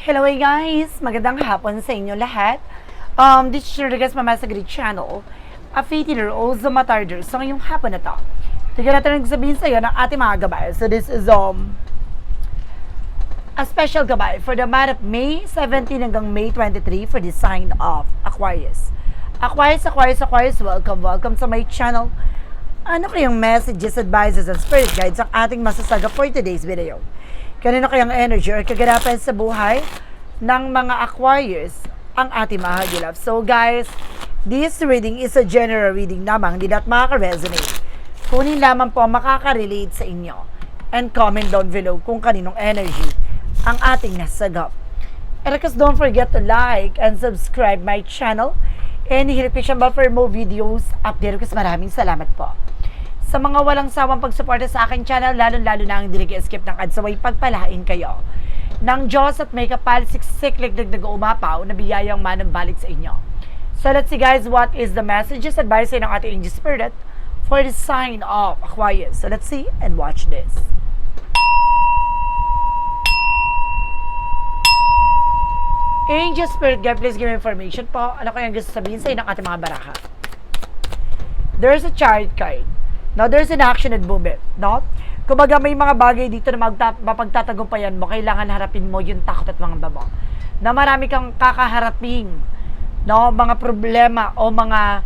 Hello guys! Magandang hapon sa inyo lahat. This is Rodriguez Mama sa Greek Channel. A Faithiner o Zumatarder. So ngayong hapon na to, tignan natin sabihin sa iyo ng ating mga gabay. So this is a special gabay for the month of May 17 hanggang May 23 for the sign of Aquarius. Aquarius, welcome sa my channel. Ano kayang messages, advices, and spirit guides ang ating masasaga for today's video? Kanino kayang energy or kaganapan sa buhay ng mga Aquarius ang ating mahagilap? So guys, this reading is a general reading lamang, hindi lahat makaka-resonate. Kunin lamang po ang makaka-relate sa inyo. And comment down below kung kaninong energy ang ating nasagap. And of course, don't forget to like and subscribe my channel. And hit the bell for more videos update. Kasi maraming salamat po sa mga walang sawang pagsuporta sa aking channel, lalo-lalo na ang dinag-skip ng ads, away pagpalain kayo ng Diyos at may kapal siksiklik nag-uumapaw na biyayang manambalik sa inyo. So let's see guys, what is the messages, advice ng ating angel spirit for the sign of Aquarius. So let's see and watch this. Angel spirit guide, please give me information po. Ano kayang gusto sabihin sa inyo ng ating mga baraha? There's a Chariot card. Now, there's an action and movement, no? Kumbaga, may mga bagay dito na mapagtatagumpayan mo, kailangan harapin mo yung takot at mga babo. Na marami kang kakaharaping, no? Mga problema o mga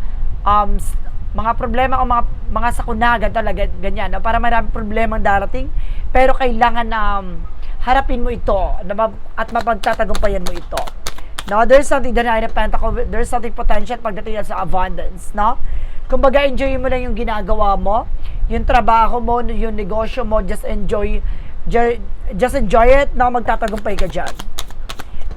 problema o mga sakunagan talaga, ganyan, no? Para marami problemang darating, pero kailangan harapin mo ito at mapagtatagumpayan mo ito. No, there's something that Nine of Pentacles, there's something potential pagdating sa abundance, no? Kumbaga, enjoy mo lang yung ginagawa mo, yung trabaho mo, yung negosyo mo, just enjoy it, no? Magtatagumpay ka dyan.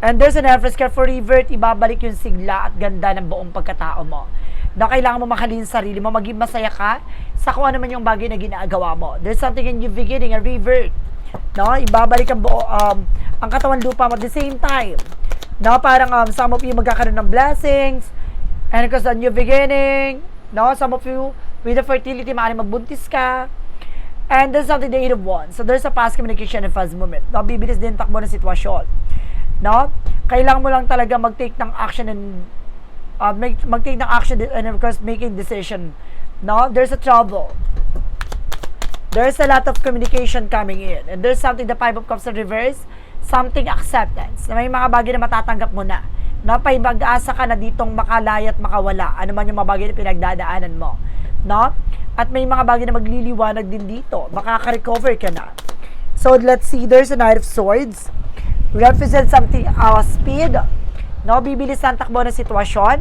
And there's an Empress card for revert, ibabalik yung sigla at ganda ng buong pagkatao mo. Na kailangan mo mahalin sa sarili mo, maging masaya ka sa kung ano man yung bagay na ginagawa mo. There's something in your beginning, a revert. No, ibabalik ang katawan lupa mo at the same time. No, parang some of you magkakaroon ng blessings, and because a new beginning, no, some of you with the fertility, maaaring magbuntis ka, and there's something the 8 of Wands. So there's a past communication and fast movement. No, bibilis din takbo ng sitwasyon. No, kailangan mo lang talaga mag-take ng action and mag-take ng action and of course making decision. No, there's a trouble. There's a lot of communication coming in. And there's something, the 5 of Cups in reverse, something acceptance. Na may mga bagay na matatanggap mo na. No, mag-asa ka na ditong makalaya at makawala. Ano man yung mga bagay na pinagdadaanan mo. No? At may mga bagay na magliliwanag din dito. Makaka-recover ka na. So, let's see. There's a Knight of Swords. Represent something, speed. No? Bibilis ang takbo ng sitwasyon.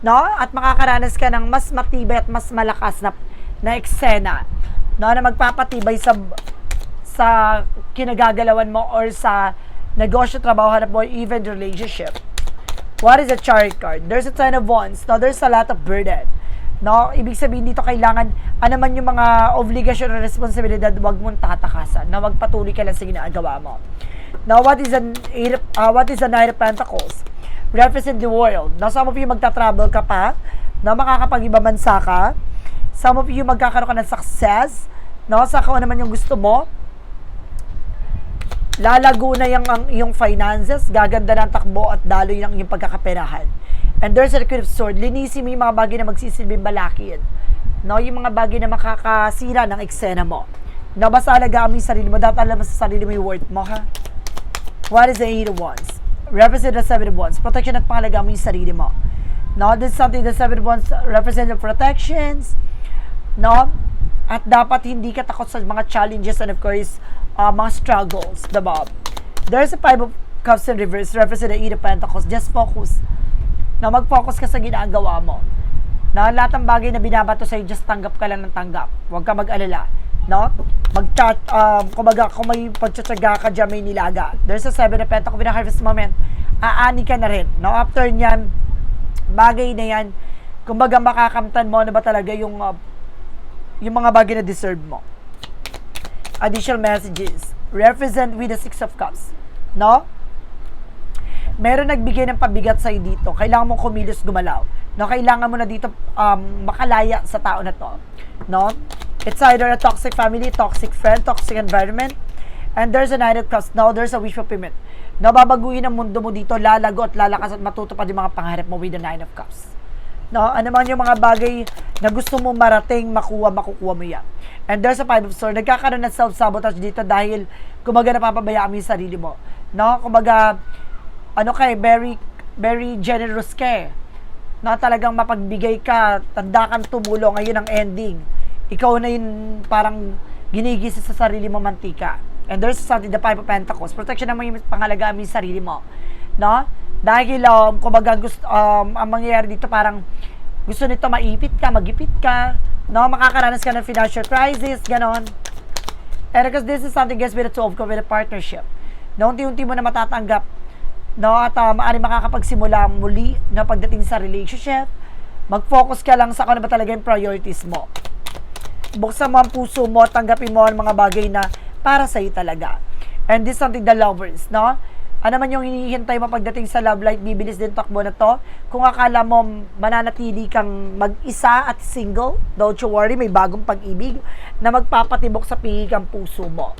No? At makakaranas ka ng mas matibay at mas malakas na eksena. No, na magpapatibay sa kinagagalawan mo or sa negosyo, trabaho, hanap mo, even relationship. What is a Chariot card? There's a Ten of Wands. No, there's a lot of burden. No, ibig sabihin dito kailangan ano man yung mga obligasyon o responsibilidad, wag mong tatakasan. No, magpatuloy ka lang sa ginagawa mo. Now, what is the Knight of Pentacles? Represent the world. Now, some of you magta-travel ka pa, no, makakapag-iba bansa ka. Some of you magkakaroon ka ng success, no? Sa kung ano naman yung gusto mo. Lalago na yung finances, gaganda ng takbo at daloy ng yung pagkakaperahan. And there's a Queen of Swords. Linisin mo yung mga bagay na magsisilbing balakin. No? Yung mga bagay na makakasira ng eksena mo. No? Basta alagaan mo yung sarili mo. Dapat alam mo sa sarili mo yung worth mo, ha? What is the 8 of Wands? Represent the 7 of Wands. Protection at pangalagaan mo yung sarili mo. No? This is something the 7 of Wands represent the protections. No? At dapat hindi ka takot sa mga challenges and of course, mga struggles, diba? There's a 5 of Cups in reverse, represent the 8 of Pentacles. Just focus. No? Mag-focus ka sa ginagawa mo. No? Lahat ng bagay na binabato sa'yo, just tanggap ka lang ng tanggap. Huwag ka mag-alala. No? Mag-chat, kung may pagtsatsaga ka dyan, may nilaga. There's a 7 of Pentacles in a harvest moment. Aani ka na rin. No? After nyan, bagay na yan, kumbaga makakamtan mo na ba talaga yung mga bagay na deserve mo. Additional messages. Represent with the 6 of Cups. No? Meron nagbigay ng pabigat sa'yo dito. Kailangan mong kumilos, gumalaw. No? Kailangan mo na dito makalaya sa tao na to. No? It's either a toxic family, toxic friend, toxic environment, and there's a Knight of Cups. Now, there's a wish fulfillment. Nababaguhin ang mundo mo dito, lalago at lalakas at matutupad yung mga pangarap mo with the Nine of Cups. No, ano man yung mga bagay na gusto mo marating, makukuha mo yan. And there's a Five of Swords. Nagkakaroon ng self-sabotage dito dahil kumbaga napapabayaan mo yung sarili mo. No, kumbaga, very, very generous ka eh. No, talagang mapagbigay ka, tanda kang tumulong, ngayon ang ending. Ikaw na yung parang ginigisa sa sarili mo mantika. And there's something, the Five of Pentacles. Protection naman yung pangalagaan mo yung sarili mo. No? Dahil, kumbaga, ang mangyayari dito parang gusto nito maipit ka, magipit ka, no? Makakaranas ka ng financial crisis, ganon. And because this is something guys with a 12 with a partnership. No? Unti-unti mo na matatanggap, no? At maaaring makakapagsimula muli na pagdating sa relationship. Mag-focus ka lang sa kung ano ba talaga yung priorities mo. Buksan mo ang puso mo, tanggapin mo ang mga bagay na para sa'yo talaga. And this is something the lovers, no? Ano man yung hinihintay mo pagdating sa love life, bibilis din takbo na to. Kung akala mo mananatili kang mag-isa at single, don't you worry, may bagong pag-ibig na magpapatibok sa pihikang puso mo.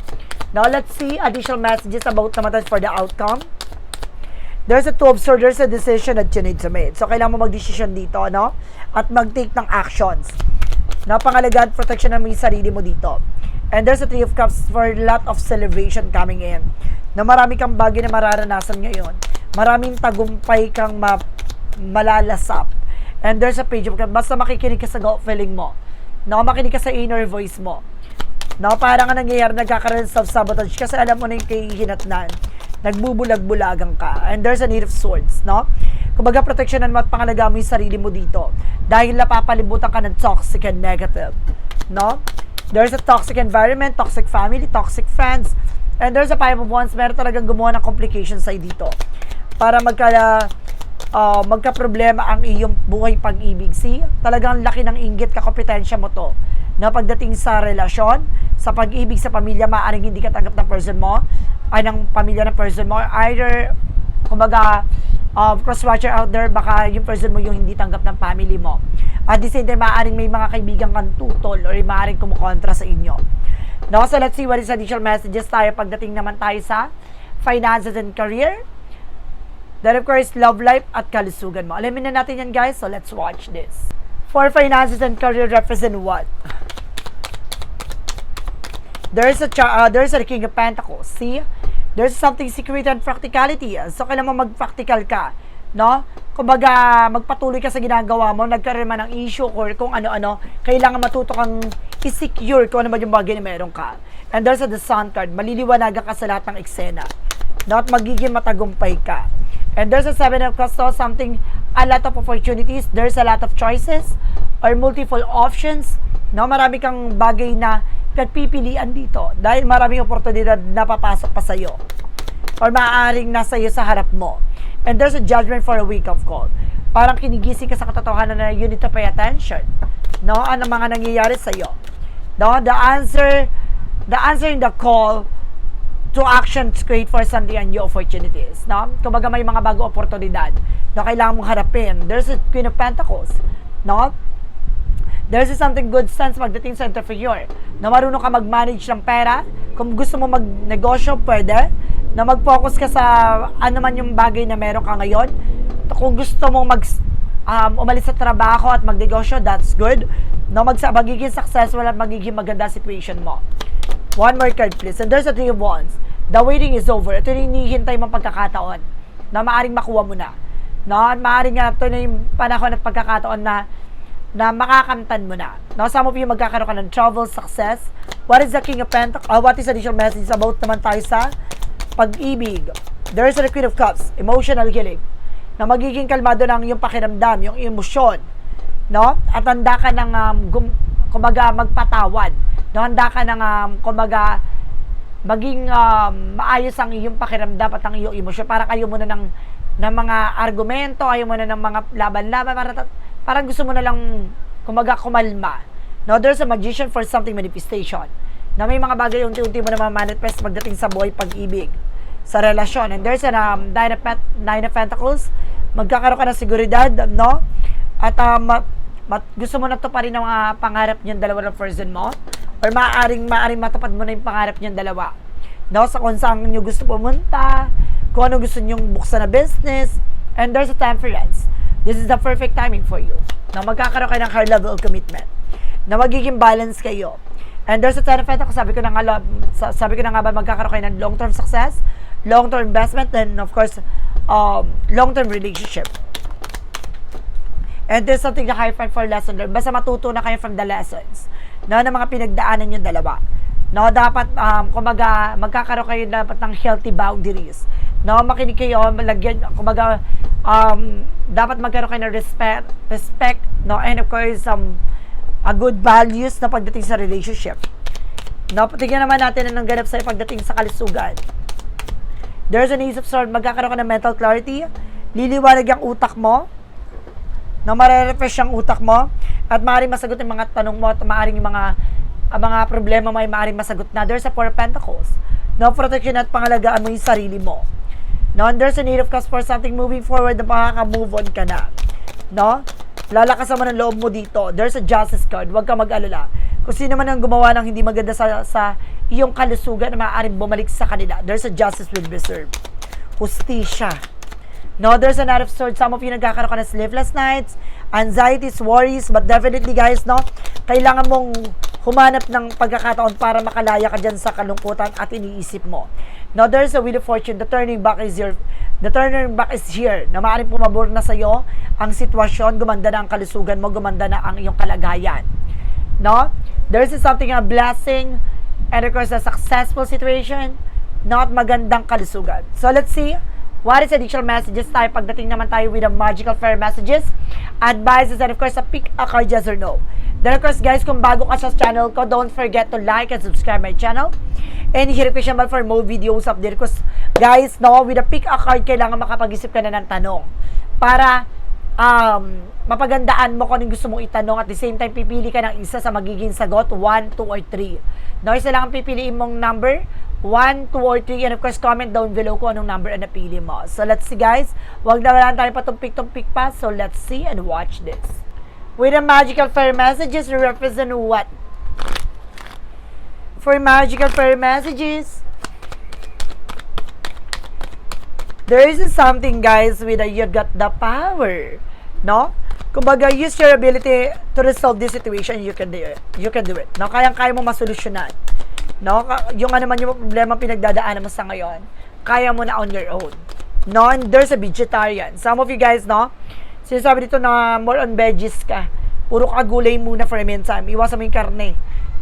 Now, let's see additional messages about naman for the outcome. There's a Two of Swords, there's a decision that you need to make. So, kailangan mo mag-decision dito, no? At mag-take ng actions. Napangalagaan, protection ng may sarili mo dito. And there's a Three of Cups for a lot of celebration coming in. Na marami kang bagay na mararanasan ngayon. Maraming tagumpay kang malalasap. And there's a Page of Cups. Basta makikinig ka sa gut feeling mo. No, makinig ka sa inner voice mo. No, parang nga nangyayari, nagkakaroon ng self-sabotage kasi alam mo na yung kahihinatnan. Nagbubulag-bulagang ka. And there's a Eight of Swords, no? Kumbaga, proteksyonan mo at pangalagaan mo yung sarili mo dito. Dahil napapalibutan ka ng toxic and negative. No? There's a toxic environment, toxic family, toxic friends. And there's a Five of Wands. Meron talagang gumawa ng complications sa'yo dito. Para magka-problema ang iyong buhay pag-ibig. See? Talagang laki ng inggit, kakompetensya mo to. Na pagdating sa relasyon, sa pag-ibig, sa pamilya, maaaring hindi ka tanggap ng person mo, ay ng pamilya ng person mo. Either, kumbaga, cross-watcher out there, baka yung person mo yung hindi tanggap ng family mo. At the same time, maaaring may mga kaibigan kang tutol or maaaring kumukontra sa inyo. No? So, let's see what is additional messages tayo pagdating naman tayo sa finances and career. Then, of course, love life at kalusugan mo. Alamin na natin yan, guys. So, let's watch this. For finances and career, represent what? There's a King of Pentacles. See? There's something secret and practicality. So, kailangan mo mag-practical ka. No? Kumbaga, magpatuloy ka sa ginagawa mo, nagkaroon man ng issue or kung ano-ano, kailangan matuto kang i-secure kung ano ba yung bagay na meron ka. And there's the Sun card. Maliliwanagan ka sa lahat ng eksena. No? At magiging matagumpay ka. And there's a Seven of Cups, so something, a lot of opportunities. There's a lot of choices or multiple options. No? Marami kang bagay na pagpipilian dito dahil maraming oportunidad na papasok pa sa'yo or maaaring nasa iyo sa harap mo. And there's a judgment for a wake-up call. Parang kinigising ka sa katotohanan na you need to pay attention. No? Ano mga nangyayari sa'yo. No? The answer in the call to action to create for something and new opportunities. No? Kumbaga may mga bago oportunidad na kailangan mong harapin. There's a Queen of Pentacles. No? There's something good sense pagdating sa entrepreneur. Na marunong ka mag-manage ng pera. Kung gusto mo mag-negosyo, pwede. Na mag-focus ka sa ano man yung bagay na meron ka ngayon. Kung gusto mong umalis sa trabaho at magnegosyo, that's good. Na magiging successful at magiging maganda situation mo. One more card, please. And there's a Three of Wands. The waiting is over. Ito yung hinihintay mong pagkakataon na maaaring makuha mo na. No? Maaaring ito na yung panahon at pagkakataon na makakamtan mo na. No? Some of you magkakaroon ka ng travel, success. What is the King of Pentacles? What is additional message about naman tayo sa pag-ibig? There is a Queen of Cups, emotional healing. Na magiging kalmado ng yung pakiramdam, yung emosyon. No? At handa ka ng kumbaga magpatawad. No? Handa ka ng kumbaga maging maayos ang iyong pakiramdam at ang iyong emosyon. Parang ayaw mo na ng mga argumento, ayaw mo na ng mga laban-laban, parang gusto mo na lang kumbaga kumalma. No? There's a magician for something manifestation. Na may mga bagay unti-unti mo na ma-manifest pagdating sa buhay pag-ibig, sa relasyon. And there's a Nine of Pentacles. Magkakaroon ka ng seguridad, no? At gusto mo na to pa rin ang mga pangarap niyong dalawa ng person mo. Or maaaring matupad mo na yung pangarap niyong dalawa. No? Sa kung saan nyo gusto pumunta, kung ano gusto nyong buksan na business, and there's a Temperance. This is the perfect timing for you. Na magkakaroon kayo ng high level of commitment. Na magiging balance kayo. And there's a Ten of Pentacles, sabi ko na nga ba, magkakaroon kayo ng long-term success, long-term investment, and of course, long-term relationship. And there's something na kayo find for lesson learned. Basta matuto na kayo from the lessons. Na mga pinagdaanan yung dalawa. No, dapat, kumaga, magkakaroon kayo dapat ng healthy boundaries. No, makinig kayo, malagyan, kumaga, dapat magkaroon kayo ng respect, no, and of course, a good values na pagdating sa relationship. No, tingnan naman natin anong ganap sa'yo pagdating sa kalusugan. There's an Ace of Swords, magkakaroon ka ng mental clarity, liliwanag yung utak mo, na marerefresh ang utak mo, at maaaring masagot yung mga tanong mo, at maaaring yung mga problema mo ay maaaring masagot na. There's a Four of Pentacles. No, protection at pangalagaan mo yung sarili mo. No, and there's a need of cause for something moving forward na makaka-move on ka na. No? Lalakasan mo ng loob mo dito. There's a Justice card. Huwag ka mag-alala. Kung sino man ang gumawa ng hindi maganda sa iyong kalusugan na maaaring bumalik sa kanila. There's a Justice will be served. Hustisya. No, there's a Knight of Swords. Some of you nagkakaroon ka ng sleepless nights, anxieties, worries, but definitely guys, no, kailangan mong humanap ng pagkakataon para makalaya ka dyan sa kalungkutan at iniisip mo. No, there's a Wheel of Fortune. The turning back is here. Na maaaring pumabor na sa'yo ang sitwasyon, gumanda na ang kalusugan mo, gumanda na ang iyong kalagayan. No? There's something, a blessing, and of course, a successful situation, not magandang kalusugan. So, let's see. What is additional messages tayo pagdating naman tayo with the magical fair messages, advices, and of course, pick a card, yes or no. Then of course guys, kung bago ka sa channel ko, don't forget to like and subscribe my channel. And hit the bell for more videos update. Because guys, no, with a pick a card, kailangan makapag-isip ka na ng tanong. Para mapagandaan mo kung anong gusto mong itanong. At the same time, pipili ka ng isa sa magiging sagot, 1, 2, or 3. No, isa lang ang pipiliin mong number, 1, 2, or 3, and of course, comment down below kung anong number ang napili mo. So, let's see guys. Huwag na lang tayo patumpik-tumpik pa. So, let's see and watch this. With the magical fairy messages, represent what? For magical fairy messages, there is something guys with a you got the power. No? Kumbaga, use your ability to resolve this situation, you can do it. You can do it. No? Kayang-kaya mo masolusyonan. No? Yung ano man yung problema pinagdadaanan mo sa ngayon, kaya mo na on your own. No? And there's a vegetarian. Some of you guys, no? Sinasabi dito na more on veggies ka. Puro ka gulay muna for a meantime. Iwasan mo yung karne.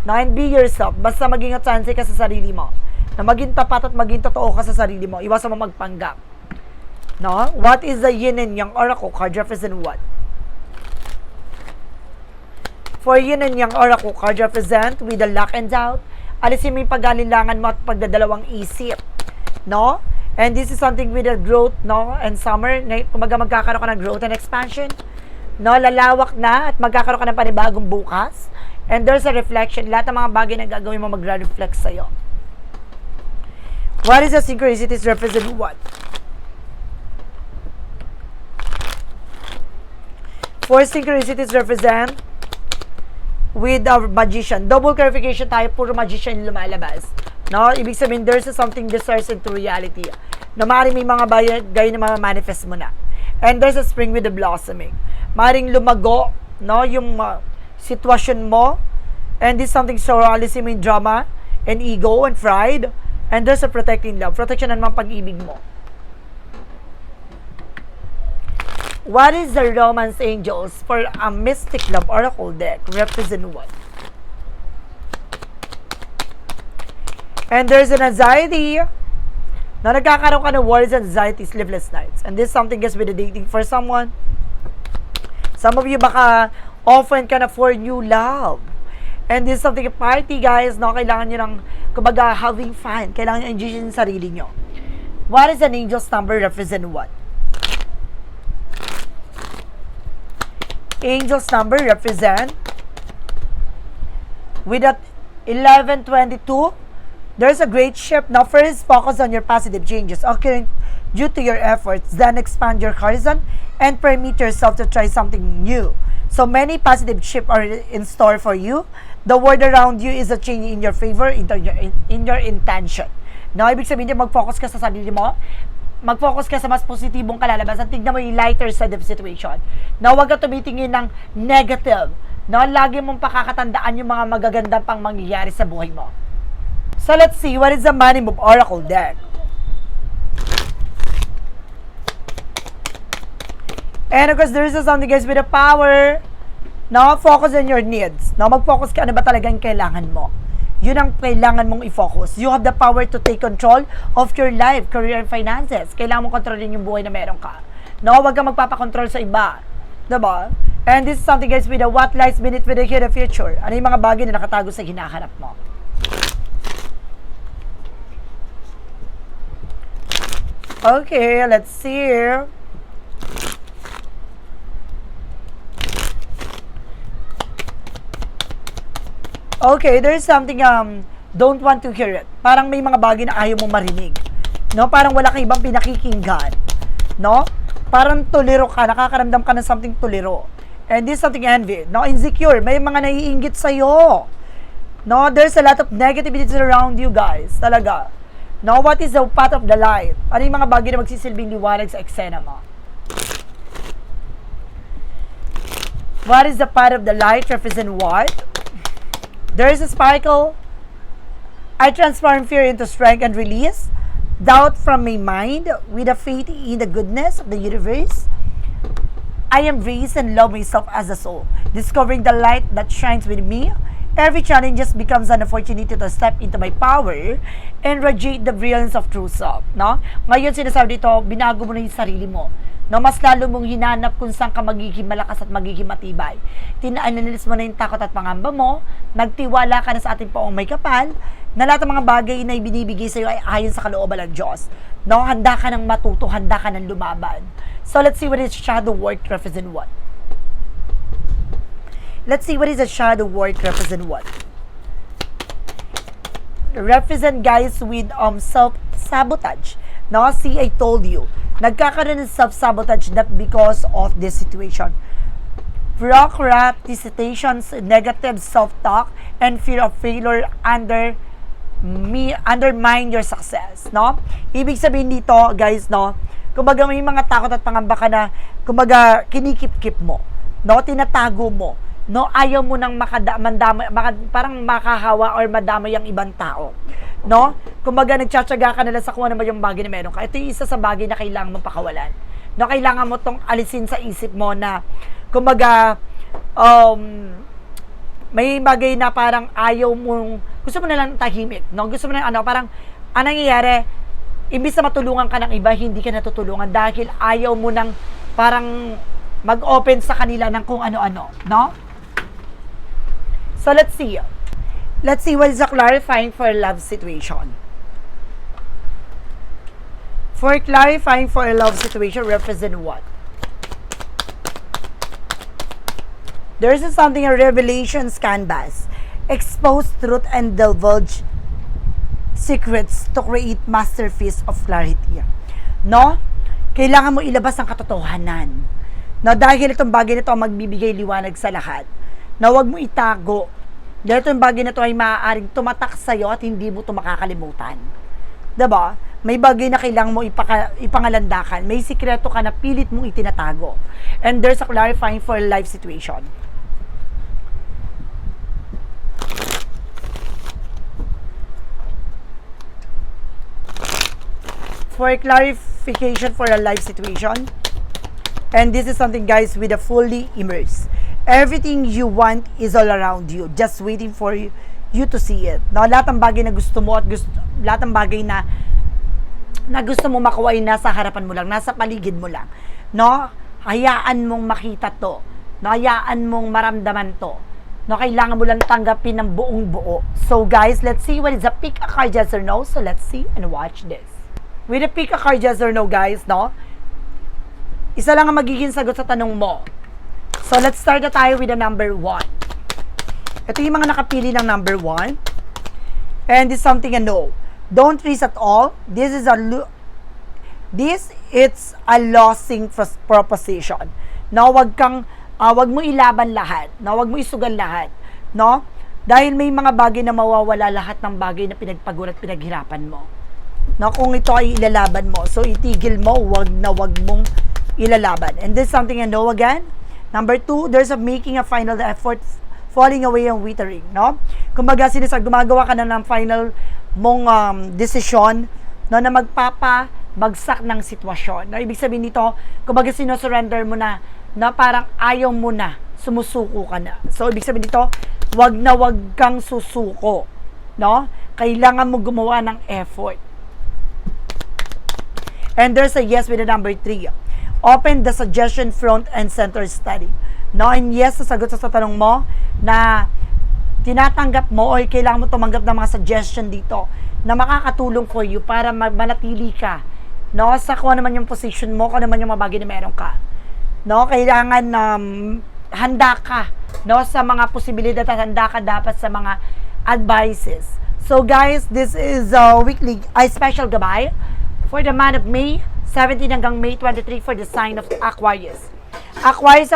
No? And be yourself. Basta maging chance ka sa sarili mo. Na maging tapat at maging totoo ka sa sarili mo. Iwasan mo magpanggap. No? What is the yin and yang oracle card represent what? For yin and yang oracle card represent with the luck and doubt. Alisin mo yung pag-alinlangan mo at pagdadalawang isip. No? And this is something with the growth, no? And summer, kumaga magkakaroon ka ng growth and expansion. No? Lalawak na at magkakaroon ka ng panibagong bukas. And there's a reflection. Lahat ng mga bagay na gagawin mo magre-reflect sa'yo. What is the synchronicities represent what? For synchronicities represent with our magician. Double clarification tayo, puro magician yung lumalabas. No? Ibig sabihin, there's something desires into reality. Na maaaring may mga bagay na manifest mo na. And there's a spring with the blossoming. Maaaring lumago, no? Yung sitwasyon mo. And this something surrealism in drama and ego and pride. And there's a protecting love. Protection naman pag-ibig mo. What is the romance angels for a mystic love oracle deck? Represent what? And there's an anxiety. Na nagkakaroon ka ng worries, anxiety, sleepless nights. And this something gets with the dating for someone. Some of you baka often ka na for new love. And this something party guys, no? Kailangan nyo ng, kumbaga, having fun. Kailangan nyo enjoy yung sarili nyo. What is an angel's number represent what? Angel's number represent with that 1122. There's a great shift. Now first, focus on your positive changes occurring due to your efforts. Then expand your horizon and permit yourself to try something new. So many positive shifts are in store for you. The world around you is a change in your favor, in your intention. Now, ibig sabihin niya, mag-focus ka sa sarili mo. mag-focus ka sa mas positibong kalalabasan. Tignan mo yung lighter side of situation. Na huwag ka tumitingin ng negative. No, lagi mong pakakatandaan yung mga magagandang pang mangyayari sa buhay mo. So let's see, what is the Money Move Oracle deck? And of course, there is something guys with the power. No, focus on your needs. No, mag-focus ka, ano ba talagang kailangan mo? Yun ang kailangan mong i-focus. You have the power to take control of your life, career, and finances. Kailangan mong kontrolin yung buhay na meron ka. No, huwag kang magpapakontrol sa iba. Diba? And this is something guys with the what lies beneath with the future. Ano yung mga bagay na nakatago sa hinahanap mo? Okay, let's see. Okay, there's something don't want to hear it. Parang may mga bagay na ayaw mong marinig. No? Parang wala kang ibang pinakikinggan. No? Parang tuliro ka, nakakaramdam ka ng something tuliro. And this is something envy. No? Insecure, may mga naiinggit sa'yo. No? There's a lot of negativity around you guys. Talaga. No? What is the path of the light? Ano yung mga bagay na magsisilbing liwanag sa eksena mo? What is the path of the light? Represent what? There is a sparkle. I transform fear into strength and release doubt from my mind with a faith in the goodness of the universe. I embrace and love myself as a soul, discovering the light that shines within me. Every challenge just becomes an opportunity to step into my power and radiate the brilliance of true self. No? Ngayon sinasabi dito, binago mo na yung sarili mo. No, mas lalo mong hinanap kung saan ka magiging malakas at magiging matibay. Tina-analyze mo na yung takot at pangamba mo, nagtiwala ka na sa ating poong may kapal, na lahat ng mga bagay na ibinibigay sa iyo ay ayon sa kalooban ng Diyos. No, handa ka ng matuto, handa ka ng lumaban. So let's see what is shadow work represent what. Let's see what is a shadow work represent what. Represent guys with self-sabotage. No, see, I told you. Nagkakaroon ng self-sabotage not because of this situation. Procrastinations, negative self-talk, and fear of failure undermine your success, no? Ibig sabihin dito, guys, no? Kumbaga may mga takot at pangamba ka na, kumbaga kinikip-kip mo, no? Tinatago mo, no? Ayaw mo nang parang makahawa or madamay ang ibang tao. No? Kumbaga nagtsatsaga ka nila sa kung ano ba yung bagay na meron ka. Ito yung isa sa bagay na kailangan mo pakawalan. No, kailangan mo tong alisin sa isip mo na kumbaga may bagay na parang ayaw mong gusto mo na lang tahimik. No? Gusto mo na parang anong nangyayari, imbis na matulungan ka ng iba, hindi ka natutulungan dahil ayaw mo nang parang mag-open sa kanila ng kung ano-ano, no? So let's see. Let's see what is the clarifying for a love situation. For clarifying for a love situation, represent what? There is something a revelations canvas. Expose truth and divulge secrets to create masterpiece of clarity. No? Kailangan mo ilabas ang katotohanan. No, dahil itong bagay na ito ang magbibigay liwanag sa lahat. Na huwag mo itago. Dahil itong bagay na ito ay maaaring tumatak sa'yo at hindi mo ito makakalimutan. Diba? May bagay na kailangan mo ipangalandakan. May sikreto ka na pilit mong itinatago. And there's a clarifying for a life situation. For a clarification for a life situation. And this is something, guys, with a fully immersed. Everything you want is all around you, just waiting for you to see it. No, lahat ng bagay na gusto mo at lahat ng bagay na gusto mo makuha ay nasa harapan mo lang, nasa paligid mo lang. No, hayaan mong makita to. No, hayaan mong maramdaman to. No, kailangan mo lang tanggapin ng buong buo. So guys, let's see what is a pick a card, yes or no. So let's see and watch this. With a pick a card, yes or no, guys, no? Isa lang ang magiging sagot sa tanong mo. So, let's start na tayo with the number 1. Ito yung mga nakapili ng number 1. And this is something a no. Don't risk at all. It's a losing proposition. No, wag mo ilaban lahat. No, wag mo isugal lahat. No? Dahil may mga bagay na mawawala lahat ng bagay na pinagpagod at pinaghirapan mo. No, kung ito ay ilalaban mo. So, itigil mo, wag mong ilalaban. And this is something I know again. Number 2, there's a making a final effort, falling away and withering, no? Kumbaga, gumagawa ka na ng final mong desisyon, no, na magpapabagsak ng sitwasyon. No? Ibig sabihin nito, kumbaga sinosurrender mo na parang ayaw mo na, sumusuko ka na. So, ibig sabihin nito, wag kang susuko. No? Kailangan mo gumawa ng effort. And there's a yes with the number 3. Open the suggestion front and center study. No? And yes, sasagot sa tanong mo na tinatanggap mo o kailangan mo tumanggap ng mga suggestion dito na makakatulong for you para manatili ka, no, sa kung ano man yung position mo, kung ano man yung mabagay na meron ka. No? Kailangan handa ka, no, sa mga posibilidad at handa ka dapat sa mga advices. So guys, this is a special gabay for the month of May 17 hanggang May 23 for the sign of Aquarius. Aquarius,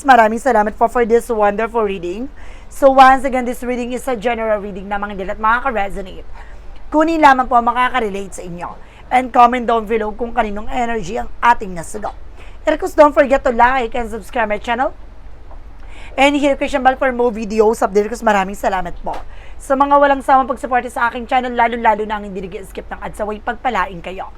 maraming salamat for this wonderful reading. So once again, this reading is a general reading na mga hindi lahat makaka-resonate. Kunin lamang po ang makaka-relate sa inyo. And comment down below kung kaninong energy ang ating nasagot. And of course, don't forget to like and subscribe my channel. And hit Christian Bell for more videos update. Maraming salamat po. Sa mga walang sawang pagsuporta sa aking channel, lalo-lalo na ang hindi nag-skip ng ads, away pagpalain kayo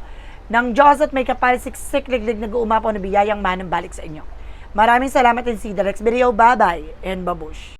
ng Diyos at may kapal siksik-liglig nag-uumapaw na biyayang manang balik sa inyo. Maraming salamat and see the next video. Bye-bye and babush.